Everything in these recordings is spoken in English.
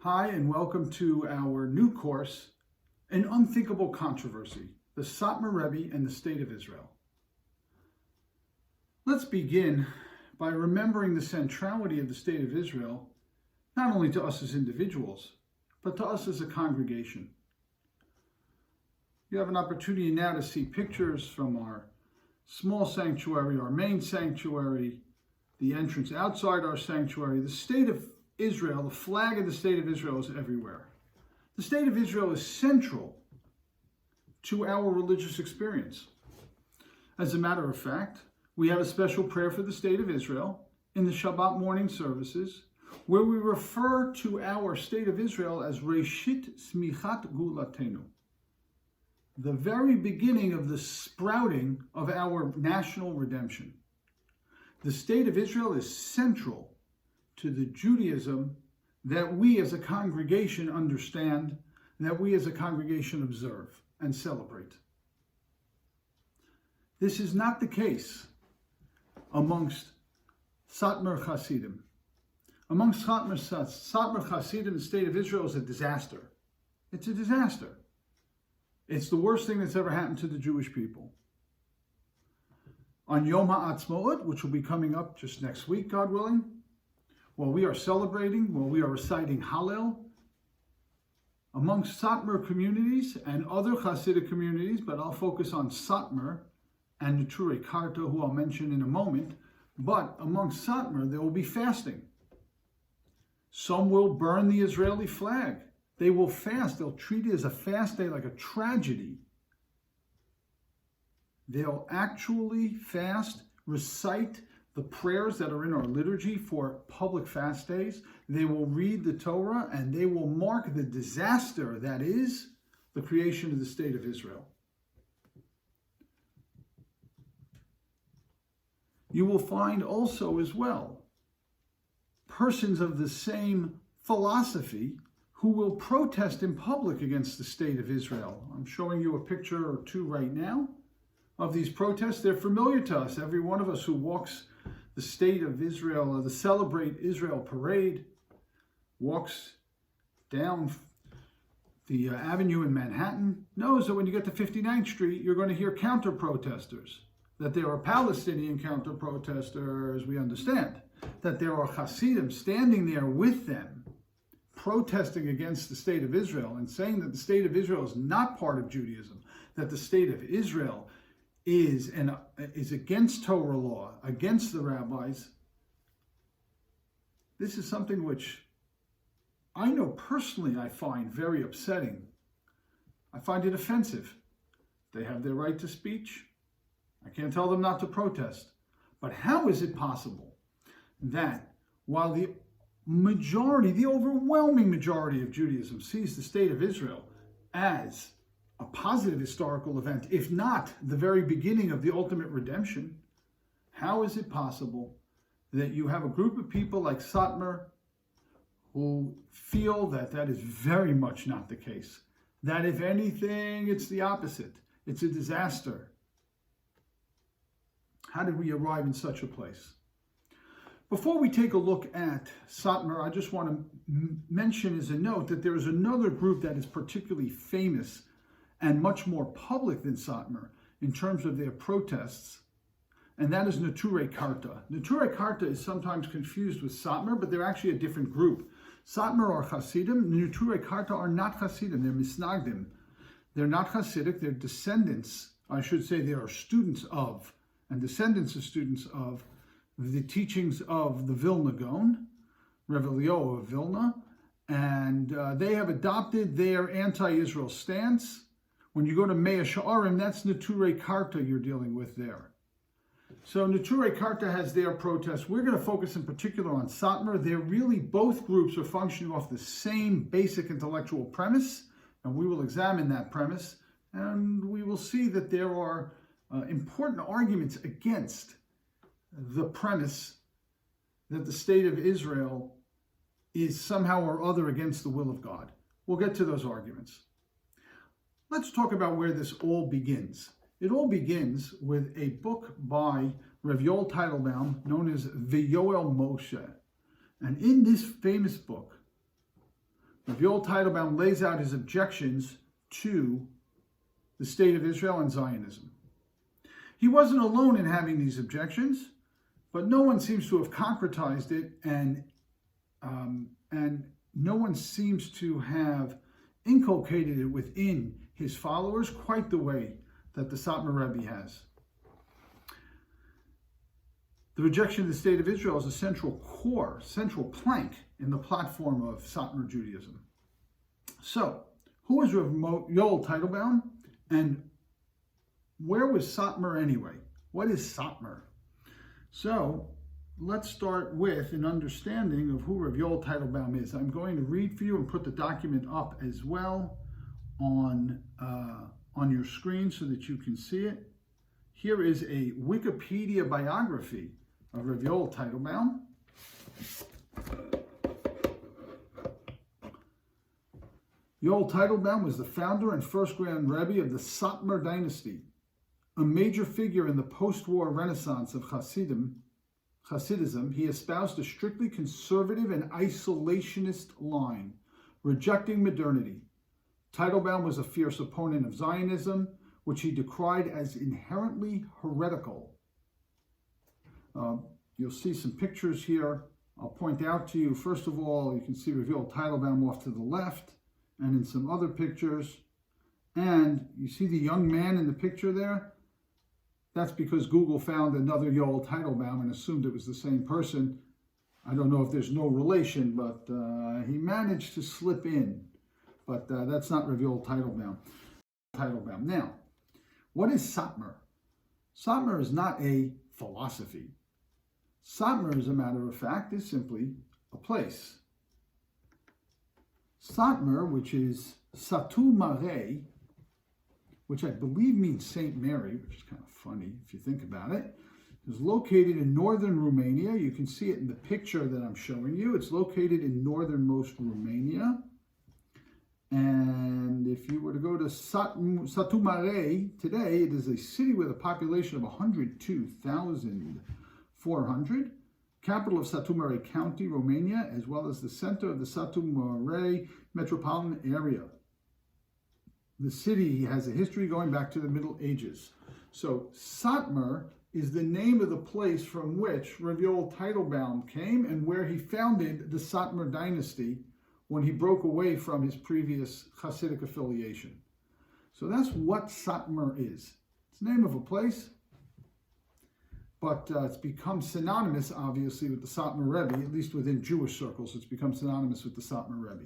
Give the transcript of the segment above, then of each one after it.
Hi, and welcome to our new course, An Unthinkable Controversy, the Satmar Rebbe and the State of Israel. Let's begin by remembering the centrality of the State of Israel, not only to us as individuals, but to us as a congregation. You have an opportunity now to see pictures from our small sanctuary, our main sanctuary, the entrance outside our sanctuary. The State of Israel, the flag of the State of Israel is everywhere. The State of Israel is central to our religious experience. As a matter of fact, we have a special prayer for the State of Israel in the Shabbat morning services, where we refer to our State of Israel as Reshit Smichat Gulatenu, the very beginning of the sprouting of our national redemption. The State of Israel is central to the Judaism that we as a congregation understand, that we as a congregation observe and celebrate. This is not the case amongst Satmar Hasidim. Amongst Satmar Hasidim, the State of Israel is a disaster. It's a disaster. It's the worst thing that's ever happened to the Jewish people. On Yom HaAtzmaut, which will be coming up just next week, God willing, while we are celebrating, while we are reciting Hallel, amongst Satmar communities and other Hasidic communities, but I'll focus on Satmar and Neturei Karta, who I'll mention in a moment, but amongst Satmar, there will be fasting. Some will burn the Israeli flag. They will fast. They'll treat it as a fast day, like a tragedy. They'll actually fast, recite the prayers that are in our liturgy for public fast days. They will read the Torah, and they will mark the disaster that is the creation of the State of Israel. You will find also as well persons of the same philosophy who will protest in public against the State of Israel. I'm showing you a picture or two right now of these protests. They're familiar to us. Every one of us who walks the State of Israel, or the Celebrate Israel parade, walks down the avenue in Manhattan, knows that when you get to 59th Street, you're going to hear counter-protesters. That there are Palestinian counter-protesters, we understand. That there are Hasidim standing there with them, protesting against the State of Israel and saying that the State of Israel is not part of Judaism, that the State of Israel is against Torah law, against the rabbis. This is something which I know personally I find very upsetting. I find it offensive. They have their right to speech. I can't tell them not to protest. But how is it possible that while the majority, the overwhelming majority of Judaism sees the State of Israel as a positive historical event, if not the very beginning of the ultimate redemption, how is it possible that you have a group of people like Satmar who feel that that is very much not the case? That if anything, it's the opposite. It's a disaster. How did we arrive in such a place? Before we take a look at Satmar, I just want to mention as a note that there is another group that is particularly famous and much more public than Satmar in terms of their protests, and that is Neturei Karta. Neturei Karta is sometimes confused with Satmar, but they're actually a different group. Satmar are Hasidim, Neturei Karta are not Hasidim, they're Misnagdim. They're not Hasidic, they're descendants, I should say they are students of, and descendants of students of, the teachings of the Vilna Gaon, Rev Eliyahu of Vilna, and they have adopted their anti-Israel stance. When you go to Mea Sha'arim, that's Neturei Karta you're dealing with there. So Neturei Karta has their protests. We're going to focus in particular on Satmar. They're really, both groups are functioning off the same basic intellectual premise, and we will examine that premise, and we will see that there are important arguments against the premise that the State of Israel is somehow or other against the will of God. We'll get to those arguments. Let's talk about where this all begins. It all begins with a book by Rev Yoel Teitelbaum known as V'Yoel Moshe. And in this famous book, Rabbi Yoel Teitelbaum lays out his objections to the state of Israel and Zionism. He wasn't alone in having these objections, but no one seems to have concretized it, and no one seems to have inculcated it within his followers quite the way that the Satmar Rebbe has. The rejection of the state of Israel is a central plank in the platform of Satmar Judaism. So, who is Rav Yoel Teitelbaum, and where was Satmar anyway? What is Satmar? So, let's start with an understanding of who Rav Yoel Teitelbaum is. I'm going to read for you and put the document up as well on your screen so that you can see it. Here is a Wikipedia biography of Rav Yoel Teitelbaum. Yoel Teitelbaum was the founder and first Grand Rebbe of the Satmar dynasty, a major figure in the post-war renaissance of Hasidism. He espoused a strictly conservative and isolationist line, rejecting modernity. Teitelbaum was a fierce opponent of Zionism, which he decried as inherently heretical. You'll see some pictures here. I'll point out to you, first of all, you can see Rav Yoel Teitelbaum off to the left, and in some other pictures. And you see the young man in the picture there? That's because Google found another Yoel Teitelbaum and assumed it was the same person. I don't know if there's no relation, but he managed to slip in. But that's not Rav Yoel Teitelbaum. Now, what is Satmar? Satmar is not a philosophy. Satmar, as a matter of fact, is simply a place. Satmar, which is Satmar, which I believe means Saint Mary, which is kind of funny if you think about it, is located in northern Romania. You can see it in the picture that I'm showing you. It's located in northernmost Romania. And if you were to go to Satmar today, it is a city with a population of 102,400, capital of Satmar County, Romania, as well as the center of the Satmar metropolitan area. The city has a history going back to the Middle Ages. So Satmar is the name of the place from which Rav Yoel Teitelbaum came and where he founded the Satmar dynasty when he broke away from his previous Hasidic affiliation. So that's what Satmar is. It's the name of a place, but it's become synonymous, obviously, with the Satmar Rebbe, at least within Jewish circles. It's become synonymous with the Satmar Rebbe.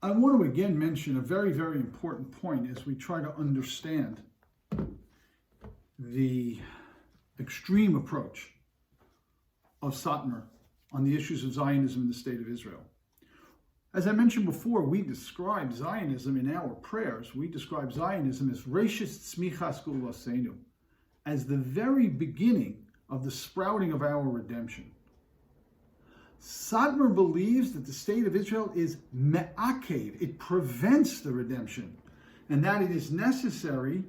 I want to again mention a very, very important point as we try to understand the extreme approach of Satmar on the issues of Zionism in the state of Israel. As I mentioned before, we describe Zionism in our prayers. We describe Zionism as Reishis Tzmichas Geulasenu, as the very beginning of the sprouting of our redemption. Satmar believes that the state of Israel is me'akev, it prevents the redemption, and that it is necessary,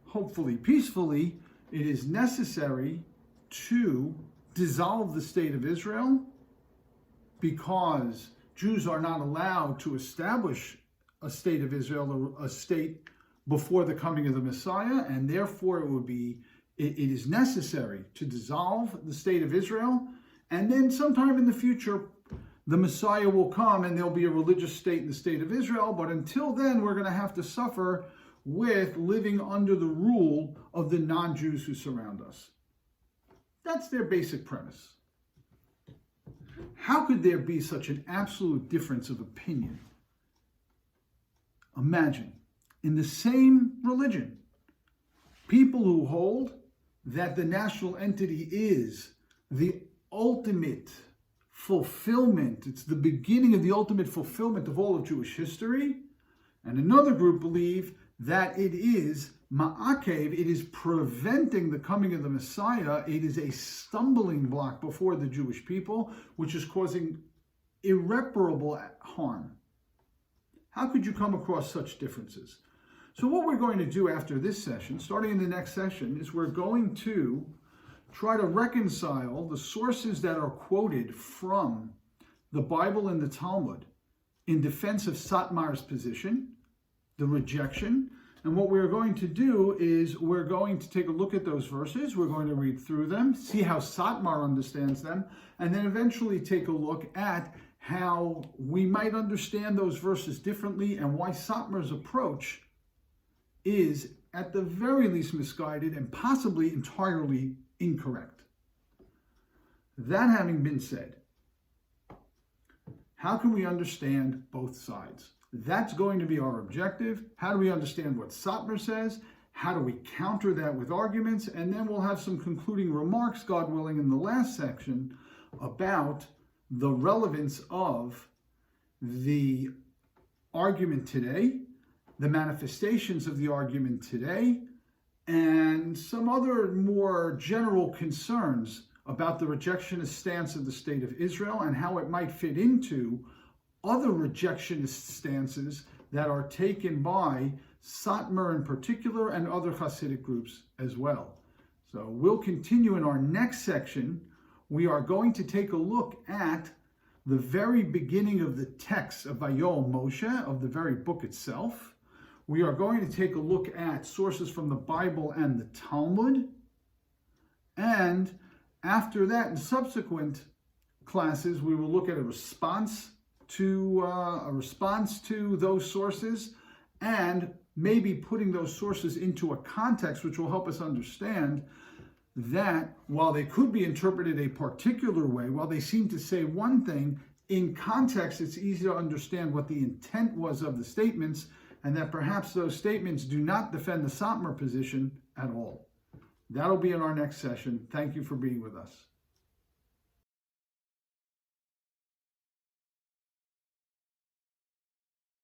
hopefully peacefully, it is necessary to dissolve the state of Israel because Jews are not allowed to establish a state of Israel, a state before the coming of the Messiah, and therefore it is necessary to dissolve the state of Israel, and then sometime in the future the Messiah will come and there'll be a religious state in the state of Israel, but until then we're going to have to suffer with living under the rule of the non-Jews who surround us. That's their basic premise. How could there be such an absolute difference of opinion? Imagine, in the same religion, people who hold that the national entity is the ultimate fulfillment, it's the beginning of the ultimate fulfillment of all of Jewish history, and another group believe that it is ma'akev, it is preventing the coming of the Messiah, it is a stumbling block before the Jewish people, which is causing irreparable harm. How could you come across such differences? So what we're going to do after this session, starting in the next session, is we're going to try to reconcile the sources that are quoted from the Bible and the Talmud in defense of Satmar's position, the rejection. And what we're going to do is we're going to take a look at those verses. We're going to read through them, see how Satmar understands them, and then eventually take a look at how we might understand those verses differently and why Satmar's approach is at the very least misguided and possibly entirely incorrect. That having been said, how can we understand both sides? That's going to be our objective. How do we understand what Satmar says? How do we counter that with arguments? And then we'll have some concluding remarks, God willing, in the last section about the relevance of the argument today, the manifestations of the argument today, and some other more general concerns about the rejectionist stance of the state of Israel and how it might fit into other rejectionist stances that are taken by Satmar in particular and other Hasidic groups as well. So we'll continue in our next section. We are going to take a look at the very beginning of the text of Vayol Moshe, of the very book itself. We are going to take a look at sources from the Bible and the Talmud. And after that, in subsequent classes, we will look at a response to those sources, and maybe putting those sources into a context which will help us understand that while they could be interpreted a particular way, while they seem to say one thing, in context it's easy to understand what the intent was of the statements, and that perhaps those statements do not defend the Satmar position at all. That'll be in our next session. Thank you for being with us.